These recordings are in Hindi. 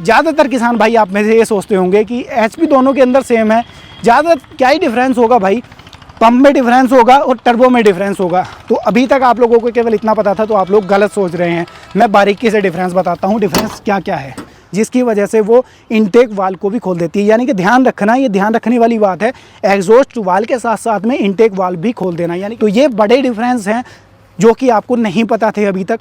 ज़्यादातर किसान भाई आप में से ये सोचते होंगे कि एचपी दोनों के अंदर सेम है, ज़्यादा क्या ही डिफरेंस होगा भाई, पंप में डिफरेंस होगा और टर्बो में डिफरेंस होगा। तो अभी तक आप लोगों को केवल इतना पता था, तो आप लोग गलत सोच रहे हैं। मैं बारीकी से डिफरेंस बताता हूँ, डिफरेंस क्या क्या है, जिसकी वजह से वो इनटेक वाल्व को भी खोल देती है। यानी कि ध्यान रखना, ये ध्यान रखने वाली बात है, एग्जॉस्ट वाल्व के साथ साथ में इनटेक वाल्व भी खोल देना। यानी तो ये बड़े डिफरेंस हैं जो कि आपको नहीं पता थे अभी तक।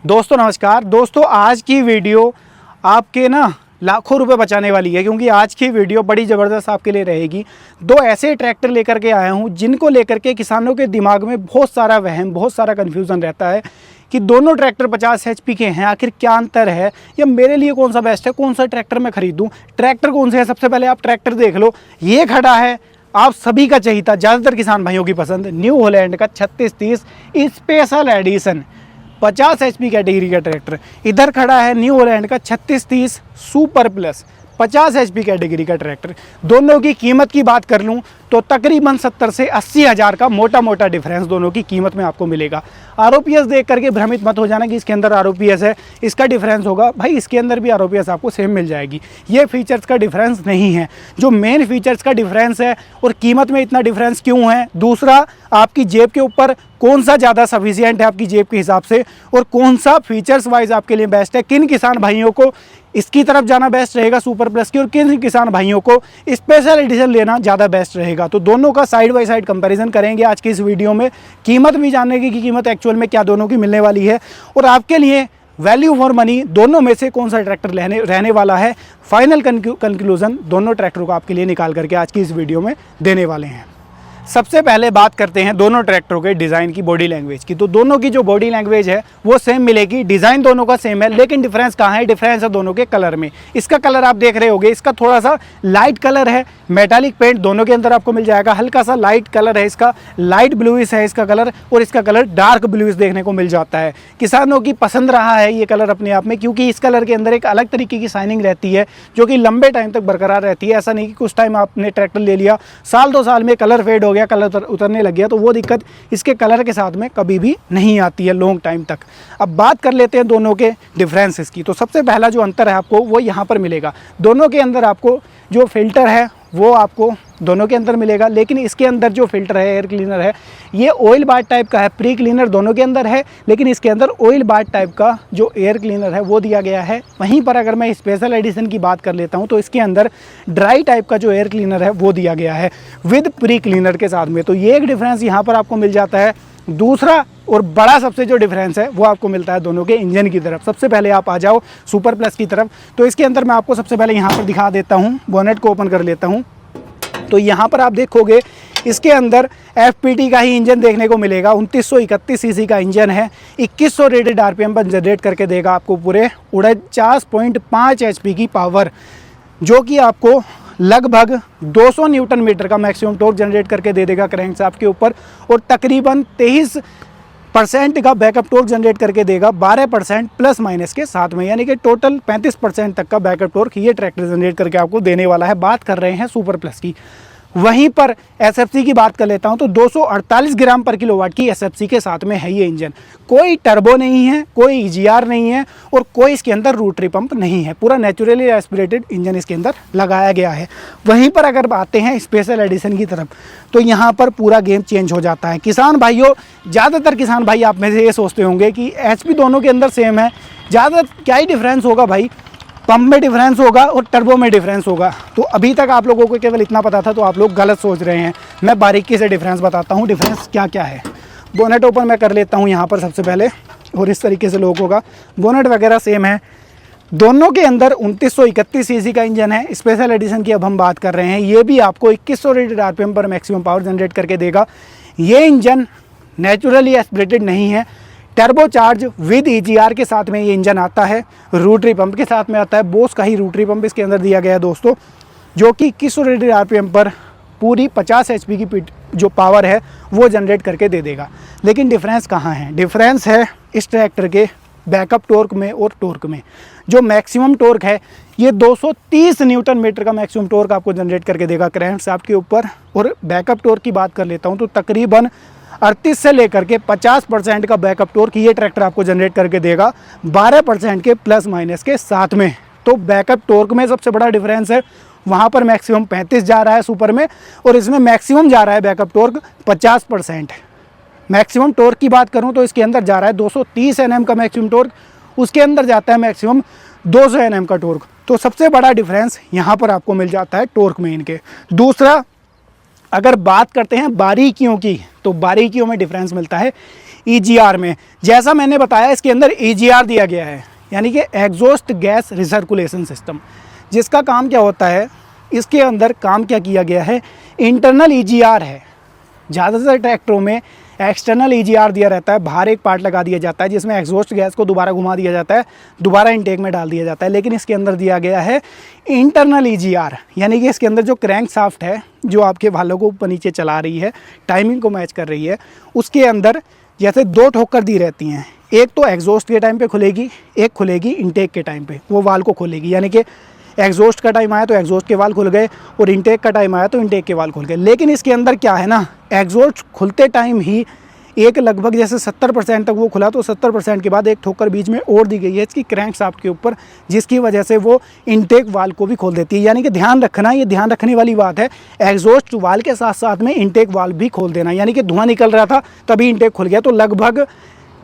दोस्तों नमस्कार। दोस्तों आज की वीडियो आपके लाखों रुपए बचाने वाली है, क्योंकि आज की वीडियो बड़ी ज़बरदस्त आपके लिए रहेगी। दो ऐसे ट्रैक्टर लेकर के आया हूं जिनको लेकर के किसानों के दिमाग में बहुत सारा वहम, बहुत सारा कन्फ्यूज़न रहता है कि दोनों ट्रैक्टर 50 HP के हैं, आखिर क्या अंतर है, या मेरे लिए कौन सा बेस्ट है, कौन सा ट्रैक्टर मैं खरीदूँ, ट्रैक्टर कौन से है। सबसे पहले आप ट्रैक्टर देख लो, ये खड़ा है आप सभी का चाहिए, ज़्यादातर किसान भाइयों की पसंद, न्यू हॉलैंड का 3630 स्पेशल एडिशन 50 HP कैटेगरी का ट्रैक्टर। इधर खड़ा है न्यू हॉलैंड का 3630 सुपर प्लस 50 HP कैटेगरी का ट्रैक्टर। दोनों की कीमत की बात कर लूँ तो तकरीबन 70 से 80 हज़ार का मोटा मोटा डिफरेंस दोनों की कीमत में आपको मिलेगा। ROPS देख करके भ्रमित मत हो जाना कि इसके अंदर ROPS है, इसका डिफरेंस होगा। भाई इसके अंदर भी ROPS आपको सेम मिल जाएगी, ये फीचर्स का डिफरेंस नहीं है। जो मेन फीचर्स का डिफरेंस है और कीमत में इतना डिफरेंस क्यों है, दूसरा आपकी जेब के ऊपर कौन सा ज़्यादा सफिशिएंट है आपकी जेब के हिसाब से, और कौन सा फीचर्स वाइज आपके लिए बेस्ट है, किन किसान भाइयों को इसकी तरफ जाना बेस्ट रहेगा सुपर प्लस की, और किन किसान भाइयों को स्पेशल एडिशन लेना ज़्यादा बेस्ट रहेगा। तो दोनों का साइड बाय साइड कंपैरिजन करेंगे आज की इस वीडियो में। कीमत भी जानेंगे कि कीमत एक्चुअल में क्या दोनों की मिलने वाली है, और आपके लिए वैल्यू फॉर मनी दोनों में से कौन सा ट्रैक्टर रहने वाला है। फाइनल कंक्लूजन दोनों ट्रैक्टरों को आपके लिए निकाल करके आज की इस वीडियो में देने वाले हैं। सबसे पहले बात करते हैं दोनों ट्रैक्टरों के डिज़ाइन की, बॉडी लैंग्वेज की। तो दोनों की जो बॉडी लैंग्वेज है वो सेम मिलेगी, डिज़ाइन दोनों का सेम है, लेकिन डिफरेंस कहाँ है, डिफरेंस है दोनों के कलर में। इसका कलर आप देख रहे होंगे, इसका थोड़ा सा लाइट कलर है, मेटालिक पेंट दोनों के अंदर आपको मिल जाएगा, हल्का सा लाइट कलर है इसका, लाइट ब्लूइश है इसका कलर, और इसका कलर डार्क ब्लूइश देखने को मिल जाता है। किसानों की पसंद रहा है ये कलर अपने आप में, क्योंकि इस कलर के अंदर एक अलग तरीके की शाइनिंग रहती है जो कि लंबे टाइम तक बरकरार रहती है। ऐसा नहीं कि कुछ टाइम आपने ट्रैक्टर ले लिया, साल 2 साल में कलर फेड हो गया, कलर उतरने लग गया, तो वो दिक्कत इसके कलर के साथ में कभी भी नहीं आती है लॉन्ग टाइम तक। अब बात कर लेते हैं दोनों के डिफरेंसेस की। तो सबसे पहला जो अंतर है आपको वो यहाँ पर मिलेगा। दोनों के अंदर आपको जो फिल्टर है वो आपको दोनों के अंदर मिलेगा, लेकिन इसके अंदर जो फिल्टर है, एयर क्लीनर है, ये ऑयल बाथ टाइप का है। प्री क्लीनर दोनों के अंदर है, लेकिन इसके अंदर ऑयल बाथ टाइप का जो एयर क्लीनर है वो दिया गया है। वहीं पर अगर मैं स्पेशल एडिशन की बात कर लेता हूं तो इसके अंदर ड्राई टाइप का जो एयर क्लीनर है वो दिया गया है विद प्री क्लीनर के साथ में। तो ये एक डिफरेंस यहाँ पर आपको मिल जाता है। दूसरा और बड़ा सबसे जो डिफरेंस है वो आपको मिलता है दोनों के इंजन की तरफ। सबसे पहले आप आ जाओ सुपर प्लस की तरफ। तो इसके अंदर मैं आपको सबसे पहले यहाँ पर दिखा देता हूँ, बोनेट को ओपन कर लेता हूँ। तो यहाँ पर आप देखोगे इसके अंदर FPT का ही इंजन देखने को मिलेगा। 2931 सीसी का इंजन है, 2100 रेटेड RPM पर जनरेट करके देगा आपको पूरे 49.5 HP की पावर, जो कि आपको लगभग 200 न्यूटन मीटर का मैक्सिमम टॉर्क जनरेट करके दे देगा क्रैंकशाफ्ट के ऊपर, और तकरीबन 23% का बैकअप टॉर्क जनरेट करके देगा 12% प्लस माइनस के साथ में, यानी कि टोटल 35% तक का बैकअप टॉर्क ये ट्रैक्टर जनरेट करके आपको देने वाला है। बात कर रहे हैं सुपर प्लस की। वहीं पर SFC की बात कर लेता हूं तो 248 ग्राम पर किलोवाट की SFC के साथ में है ये इंजन। कोई टर्बो नहीं है, कोई EGR नहीं है, और कोई इसके अंदर रोटरी पंप नहीं है। पूरा नेचुरली एस्पिरेटेड इंजन इसके अंदर लगाया गया है। वहीं पर अगर आते हैं स्पेशल एडिशन की तरफ तो यहाँ पर पूरा गेम चेंज हो जाता है। किसान भाइयों, ज़्यादातर किसान भाई आप में से ये सोचते होंगे कि HP दोनों के अंदर सेम है, ज़्यादा क्या ही डिफरेंस होगा भाई, पंप में डिफरेंस होगा और टर्बो में डिफरेंस होगा। तो अभी तक आप लोगों को केवल इतना पता था, तो आप लोग गलत सोच रहे हैं। मैं बारीकी से डिफरेंस बताता हूँ, डिफरेंस क्या क्या है। बोनेट ओपन मैं कर लेता हूँ यहाँ पर सबसे पहले, और इस तरीके से लोगों का बोनेट वगैरह सेम है। दोनों के अंदर 2931 सीसी का इंजन है। स्पेशल एडिशन की अब हम बात कर रहे हैं, ये भी आपको 2100 रेटेड RPM पर मैक्सिमम पावर जनरेट करके देगा। ये इंजन नेचुरली एस्पिरेटेड नहीं है, टर्बो चार्ज विद EGR के साथ में ये इंजन आता है, रोटरी पंप के साथ में आता है। बोस का ही रोटरी पंप इसके अंदर दिया गया है दोस्तों, जो कि 2100 रेटेड RPM पर पूरी 50 HP की जो पावर है वो जनरेट करके दे देगा। लेकिन डिफरेंस कहाँ है, डिफरेंस है इस ट्रैक्टर के बैकअप टॉर्क में और टॉर्क में। जो मैक्सिमम टॉर्क है ये 230 न्यूटन मीटर का मैक्सिमम टॉर्क आपको जनरेट करके देगा क्रैंकशाफ्ट के ऊपर। और बैकअप टॉर्क की बात कर लेता हूँ तो तकरीबन 38 से लेकर के 50% का बैकअप टॉर्क ये ट्रैक्टर आपको जनरेट करके देगा 12% के प्लस माइनस के साथ में। तो बैकअप टॉर्क में सबसे बड़ा डिफरेंस है, वहाँ पर मैक्सिमम 35 जा रहा है सुपर में, और इसमें मैक्सिमम जा रहा है बैकअप टॉर्क 50%। मैक्सिमम टॉर्क की बात करूँ तो इसके अंदर जा रहा है 230 Nm का मैक्सिमम टॉर्क, उसके अंदर जाता है मैक्सिमम 200 Nm का टॉर्क। तो सबसे बड़ा डिफरेंस यहाँ पर आपको मिल जाता है टॉर्क में इनके। दूसरा, अगर बात करते हैं बारीकियों की, तो बारीकियों में डिफरेंस मिलता है EGR में। जैसा मैंने बताया इसके अंदर EGR दिया गया है, यानी कि एग्जॉस्ट गैस रिसर्कुलेशन सिस्टम, जिसका काम क्या होता है, इसके अंदर काम क्या किया गया है, इंटरनल EGR है। ज़्यादातर ट्रैक्टरों में एक्सटर्नल EGR दिया रहता है, बाहर एक पार्ट लगा दिया जाता है जिसमें एग्जॉस्ट गैस को दोबारा घुमा दिया जाता है, दोबारा इनटेक में डाल दिया जाता है। लेकिन इसके अंदर दिया गया है इंटरनल EGR, यानी कि इसके अंदर जो क्रैंक शाफ्ट है, जो आपके वालों को ऊपर नीचे चला रही है, टाइमिंग को मैच कर रही है, उसके अंदर जैसे 2 ठोकर दी रहती हैं, एक तो एग्जॉस्ट के टाइम पे खुलेगी, एक खुलेगी इनटेक के टाइम पे, वो वाल को खोलेगी। यानी कि एग्जॉस्ट का टाइम आया तो एग्जॉस्ट के वाल खुल गए, और इनटेक का टाइम आया तो इनटेक के वाल खुल गए। लेकिन इसके अंदर क्या है ना, एग्जॉस्ट खुलते टाइम ही एक लगभग जैसे 70% तक वो खुला, तो 70% के बाद एक ठोकर बीच में और दी गई है इसकी क्रैंक शाफ्ट के ऊपर, जिसकी वजह से वो इनटेक वाल को भी खोल देती है। यानी कि ध्यान रखना, ये ध्यान रखने वाली बात है, एग्जॉस्ट वाल के साथ साथ में इनटेक वाल भी खोल देना। यानी कि धुआं निकल रहा था तभी इनटेक खुल गया, तो लगभग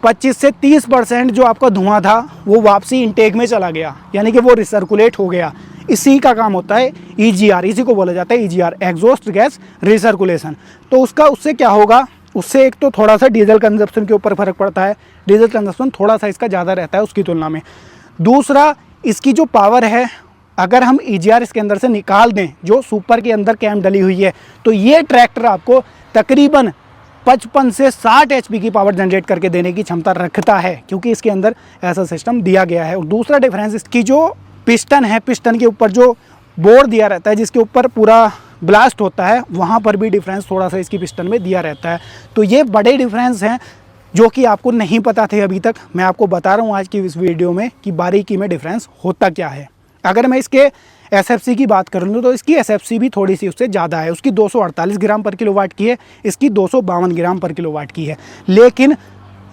25 से 30% जो आपका धुआं था वो वापसी इनटेक में चला गया, यानी कि वो रिसर्कुलेट हो गया। इसी का काम होता है EGR, इसी को बोला जाता है EGR, एग्जॉस्ट गैस रिसर्कुलेशन। तो उससे क्या होगा, उससे एक तो थोड़ा सा डीजल कंजप्शन के ऊपर फ़र्क पड़ता है, डीजल कंजप्शन थोड़ा सा इसका ज़्यादा रहता है उसकी तुलना में। दूसरा, इसकी जो पावर है, अगर हम EGR इसके अंदर से निकाल दें, जो सुपर के अंदर कैम डली हुई है, तो ये ट्रैक्टर आपको तकरीबन 55 से 60 HP की पावर जनरेट करके देने की क्षमता रखता है, क्योंकि इसके अंदर ऐसा सिस्टम दिया गया है। और दूसरा डिफरेंस, इसकी जो पिस्टन है, पिस्टन के ऊपर जो बोर्ड दिया रहता है जिसके ऊपर पूरा ब्लास्ट होता है, वहाँ पर भी डिफरेंस थोड़ा सा इसकी पिस्टन में दिया रहता है। तो ये बड़े डिफरेंस हैं जो कि आपको नहीं पता थे अभी तक। मैं आपको बता रहा हूँ आज की इस वीडियो में कि बारीकी में डिफरेंस होता क्या है। अगर मैं इसके SFC की बात कर लूँ तो इसकी SFC भी थोड़ी सी उससे ज़्यादा है, उसकी 248 ग्राम पर किलोवाट की है, इसकी 252 ग्राम पर किलोवाट की है। लेकिन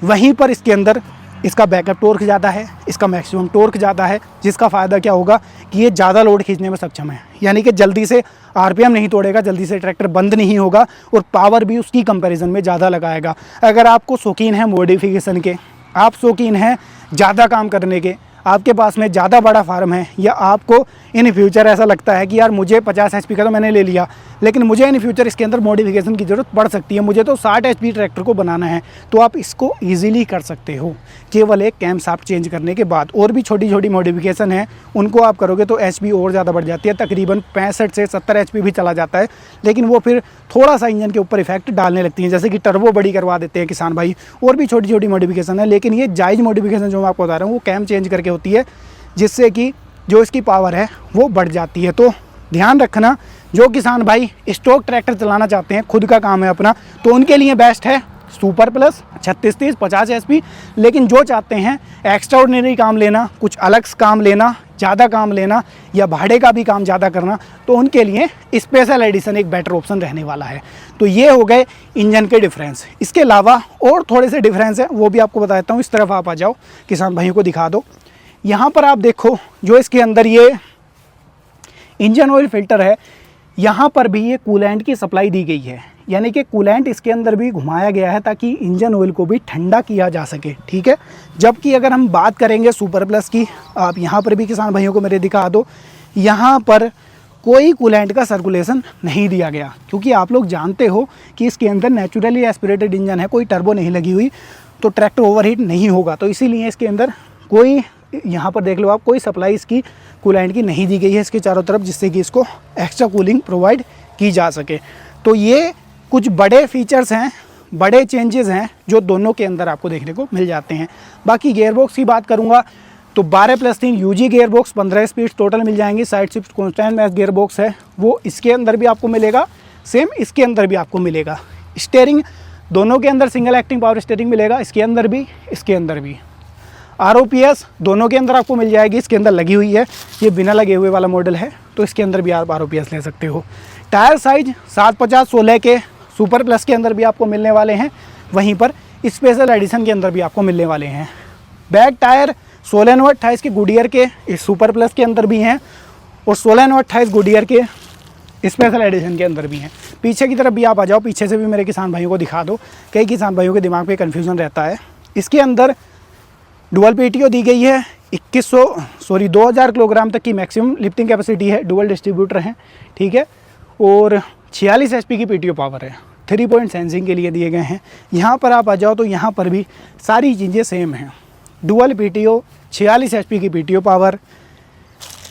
वहीं पर इसके अंदर इसका बैकअप टॉर्क ज़्यादा है, इसका मैक्सिमम टॉर्क ज़्यादा है, जिसका फ़ायदा क्या होगा कि ये ज़्यादा लोड खींचने में सक्षम है। यानी कि जल्दी से RPM नहीं तोड़ेगा, जल्दी से ट्रैक्टर बंद नहीं होगा, और पावर भी उसकी कंपैरिजन में ज़्यादा लगाएगा। अगर आपको शौकीन है मॉडिफिकेशन के, आप शौकीन हैं ज़्यादा काम करने के, आपके पास में ज़्यादा बड़ा फार्म है, या आपको इन फ्यूचर ऐसा लगता है कि यार मुझे 50 HP का तो मैंने ले लिया, लेकिन मुझे इन फ्यूचर इसके अंदर मॉडिफिकेशन की ज़रूरत पड़ सकती है, मुझे तो 60 HP ट्रैक्टर को बनाना है, तो आप इसको ईजिली कर सकते हो केवल एक कैम शाफ्ट चेंज करने के बाद। और भी छोटी छोटी मॉडिफिकेशन है, उनको आप करोगे तो HP और ज़्यादा बढ़ जाती है, तकरीबन 65 से 70 HP भी चला जाता है। लेकिन वो फिर थोड़ा सा इंजन के ऊपर इफेक्ट डालने लगती हैं, जैसे कि टर्बो बड़ी करवा देते हैं किसान भाई, और भी छोटी छोटी मॉडिफिकेशन है। लेकिन ये जायज़ मॉडिफिकेशन जो मैं आपको बता रहा हूँ वो कैम चेंज करके होती है, जिससे कि जो इसकी पावर है वो बढ़ जाती है। तो ध्यान रखना, जो किसान भाई स्टॉक ट्रैक्टर चलाना चाहते हैं, खुद का काम है अपना, तो उनके लिए बेस्ट है सुपर प्लस 3630 50 HP। लेकिन जो चाहते हैं एक्स्ट्रा ऑर्डिनरी काम लेना, कुछ अलग काम लेना, ज़्यादा काम लेना, या भाड़े का भी काम ज़्यादा करना, तो उनके लिए स्पेशल एडिशन एक बेटर ऑप्शन रहने वाला है। तो ये हो गए इंजन के डिफरेंस। इसके अलावा और थोड़े से डिफरेंस हैं, वो भी आपको बता देता हूँ। इस तरफ आप आ जाओ, किसान भाइयों को दिखा दो। यहाँ पर आप देखो, जो इसके अंदर ये इंजन ऑयल फिल्टर है, यहाँ पर भी ये कूलेंट की सप्लाई दी गई है, यानी कि कूलेंट इसके अंदर भी घुमाया गया है ताकि इंजन ऑयल को भी ठंडा किया जा सके, ठीक है। जबकि अगर हम बात करेंगे सुपर प्लस की, आप यहाँ पर भी किसान भाइयों को मेरे दिखा दो, यहाँ पर कोई कूलेंट का सर्कुलेशन नहीं दिया गया, क्योंकि आप लोग जानते हो कि इसके अंदर नेचुरली एस्पिरेटेड इंजन है, कोई टर्बो नहीं लगी हुई, तो ट्रैक्टर ओवरहीट नहीं होगा। तो इसीलिए इसके अंदर कोई, यहाँ पर देख लो आप, कोई सप्लाई इसकी कूलेंट की नहीं दी गई है इसके चारों तरफ, जिससे कि इसको एक्स्ट्रा कूलिंग प्रोवाइड की जा सके। तो ये कुछ बड़े फीचर्स हैं, बड़े चेंजेस हैं जो दोनों के अंदर आपको देखने को मिल जाते हैं। बाकी गियरबॉक्स की बात करूँगा तो 12+3 UG गियरबॉक्स, 15 स्पीड टोटल मिल जाएंगी। Side shift constant match gearbox है, वो इसके अंदर भी आपको मिलेगा, सेम इसके अंदर भी आपको मिलेगा। स्टीयरिंग दोनों के अंदर सिंगल एक्टिंग पावर स्टीयरिंग मिलेगा, इसके अंदर भी, इसके अंदर भी। ROPS दोनों के अंदर आपको मिल जाएगी, इसके अंदर लगी हुई है, ये बिना लगे हुए वाला मॉडल है, तो इसके अंदर भी आप ROPS ले सकते हो। टायर साइज 750/16 के सुपर प्लस के अंदर भी आपको मिलने वाले हैं, वहीं पर स्पेशल एडिशन के अंदर भी आपको मिलने वाले हैं। बैक टायर 16/28 के गुडियर के इस सुपर प्लस के अंदर भी हैं और 16/28 गुडियर के स्पेशल एडिशन के अंदर भी हैं। पीछे की तरफ भी आप आ जाओ, पीछे से भी मेरे किसान भाइयों को दिखा दो, कई किसान भाइयों के दिमाग में कन्फ्यूज़न रहता है। इसके अंदर डुअल पीटीओ दी गई है, 2000 किलोग्राम तक की मैक्सिमम लिफ्टिंग कैपेसिटी है, डुअल डिस्ट्रीब्यूटर हैं, ठीक है, और 46 HP की पीटीओ पावर है, 3 पॉइंट सेंसिंग के लिए दिए गए हैं। यहाँ पर आप आ जाओ तो यहाँ पर भी सारी चीज़ें सेम हैं, डुअल पीटीओ, 46 HP की पीटीओ पावर।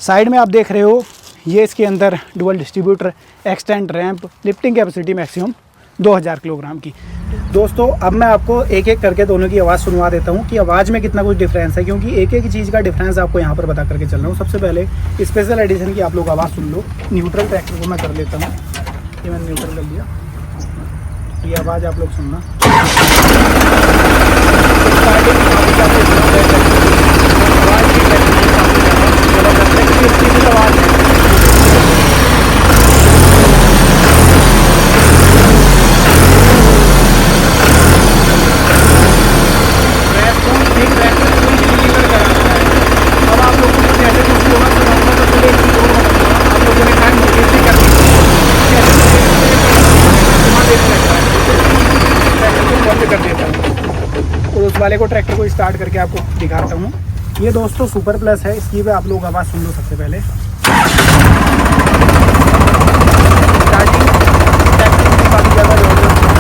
साइड में आप देख रहे हो ये इसके अंदर dual distributor, extend ramp, lifting capacity maximum 2000 kilogram की। दोस्तों अब मैं आपको एक एक करके दोनों की आवाज़ सुनवा देता हूँ कि आवाज़ में कितना कुछ डिफरेंस है, क्योंकि एक एक चीज़ का डिफरेंस आपको यहाँ पर बता करके चल रहा हूँ। सबसे पहले स्पेशल एडिशन की आप लोग आवाज़ सुन लो। न्यूट्रल ट्रैक्टर को मैं कर लेता हूँ, ये मैंने न्यूट्रल कर लिया, ये आवाज़ आप लोग सुनना। कर देता हूँ और उस वाले को ट्रैक्टर को स्टार्ट करके आपको दिखाता हूँ। ये दोस्तों सुपर प्लस है, इसकी भी आप लोग आवाज़ सुन लो। सबसे पहले स्टार्टिंग ट्रैक्टर की काफ़ी ज़्यादा ज़बरदस्त है।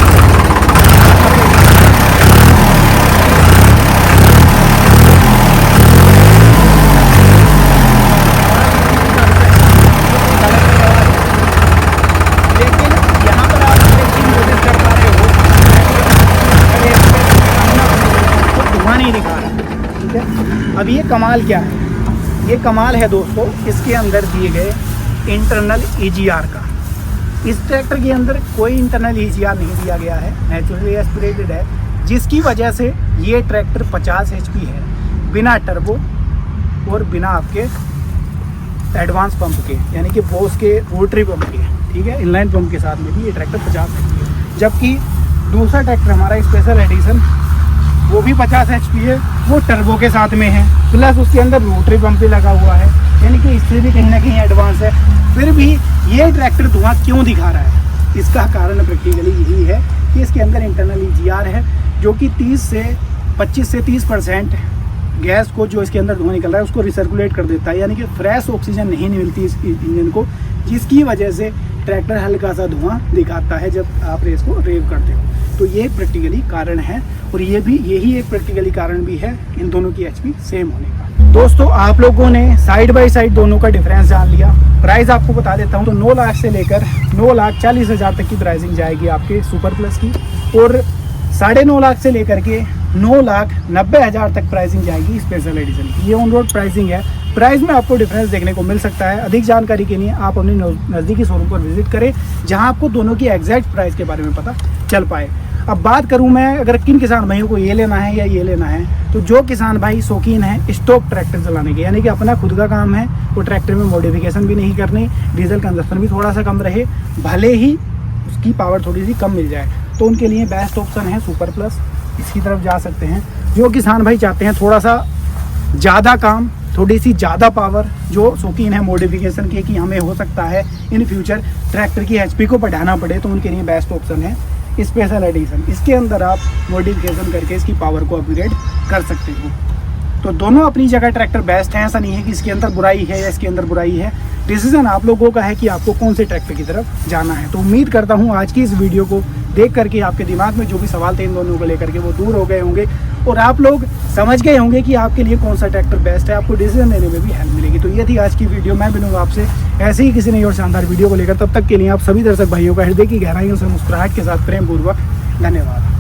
अब ये कमाल क्या है, ये कमाल है दोस्तों इसके अंदर दिए गए इंटरनल EGR का। इस ट्रैक्टर के अंदर कोई इंटरनल EGR नहीं दिया गया है, नेचुरली एस्पिरेटेड है, जिसकी वजह से ये ट्रैक्टर 50 HP है, बिना टर्बो और बिना आपके एडवांस पंप के, यानी कि बोस के रोटरी पंप के, ठीक है, इनलाइन पंप के साथ में भी ये ट्रैक्टर 50 HP है। जबकि दूसरा ट्रैक्टर हमारा स्पेशल एडिशन वो भी 50 HP है, वो टर्बो के साथ में है, प्लस उसके अंदर रोटरी पंप भी लगा हुआ है, यानी कि इससे भी कहीं ना कहीं एडवांस है। फिर भी ये ट्रैक्टर धुआं क्यों दिखा रहा है, इसका कारण प्रैक्टिकली यही है कि इसके अंदर इंटरनल EGR है, जो कि 25 से 30% गैस को, जो इसके अंदर धुआं निकल रहा है, उसको रिसर्कुलेट कर देता है, यानी कि फ्रेश ऑक्सीजन नहीं मिलती इस इंजन को, जिसकी वजह से ट्रैक्टर हल्का सा धुआं दिखाता है जब आप रेस को रेव करते हो। तो ये प्रैक्टिकली कारण है, और ये भी यही एक प्रैक्टिकली कारण भी है इन दोनों की HP सेम होने का। दोस्तों आप लोगों ने साइड बाय साइड दोनों का डिफरेंस जान लिया। प्राइस आपको बता देता हूँ, तो 9 लाख से लेकर 9,40,000 तक की प्राइसिंग जाएगी आपके सुपर प्लस की, और 9.5 लाख से लेकर के 9,90,000 तक प्राइसिंग जाएगी स्पेशल एडिशन की। ये ऑन रोड प्राइसिंग है। प्राइस में आपको डिफरेंस देखने को मिल सकता है। अधिक जानकारी के लिए आप अपने नज़दीकी शोरूम पर विजिट करें, जहां आपको दोनों की एग्जैक्ट प्राइस के बारे में पता चल पाए। अब बात करूं मैं, अगर किन किसान भाइयों को ये लेना है या ये लेना है, तो जो किसान भाई शौकीन है स्टॉक ट्रैक्टर चलाने के, यानी कि अपना खुद का काम है, वो ट्रैक्टर में मॉडिफिकेशन भी नहीं करनी, डीजल कंजप्शन भी थोड़ा सा कम रहे, भले ही उसकी पावर थोड़ी सी कम मिल जाए, तो उनके लिए बेस्ट ऑप्शन है सुपर प्लस। इसकी तरफ जा सकते हैं। जो किसान भाई चाहते हैं थोड़ा सा ज़्यादा काम, थोड़ी सी ज़्यादा पावर, जो शौकीन है मॉडिफिकेशन के कि हमें हो सकता है इन फ्यूचर ट्रैक्टर की HP को बढ़ाना पड़े, तो उनके लिए बेस्ट ऑप्शन है स्पेशल एडिशन। इसके अंदर आप मॉडिफिकेशन करके इसकी पावर को अपग्रेड कर सकते हो। तो दोनों अपनी जगह ट्रैक्टर बेस्ट हैं, ऐसा नहीं है कि इसके अंदर बुराई है या इसके अंदर बुराई है। डिसीजन आप लोगों का है कि आपको कौन से ट्रैक्टर की तरफ जाना है। तो उम्मीद करता हूँ आज की इस वीडियो को देख करके आपके दिमाग में जो भी सवाल थे इन दोनों को लेकर के वो दूर हो गए होंगे, और आप लोग समझ गए होंगे कि आपके लिए कौन सा ट्रैक्टर बेस्ट है। आपको डिसीजन लेने में भी हेल्प मिलेगी। तो ये थी आज की वीडियो। मैं मिलूंगा आपसे ऐसे ही किसी नई और शानदार वीडियो को लेकर। तब तक के लिए आप सभी दर्शक भाइयों का हृदय की गहराइयों से मुस्कुराहट के साथ प्रेम पूर्वक धन्यवाद।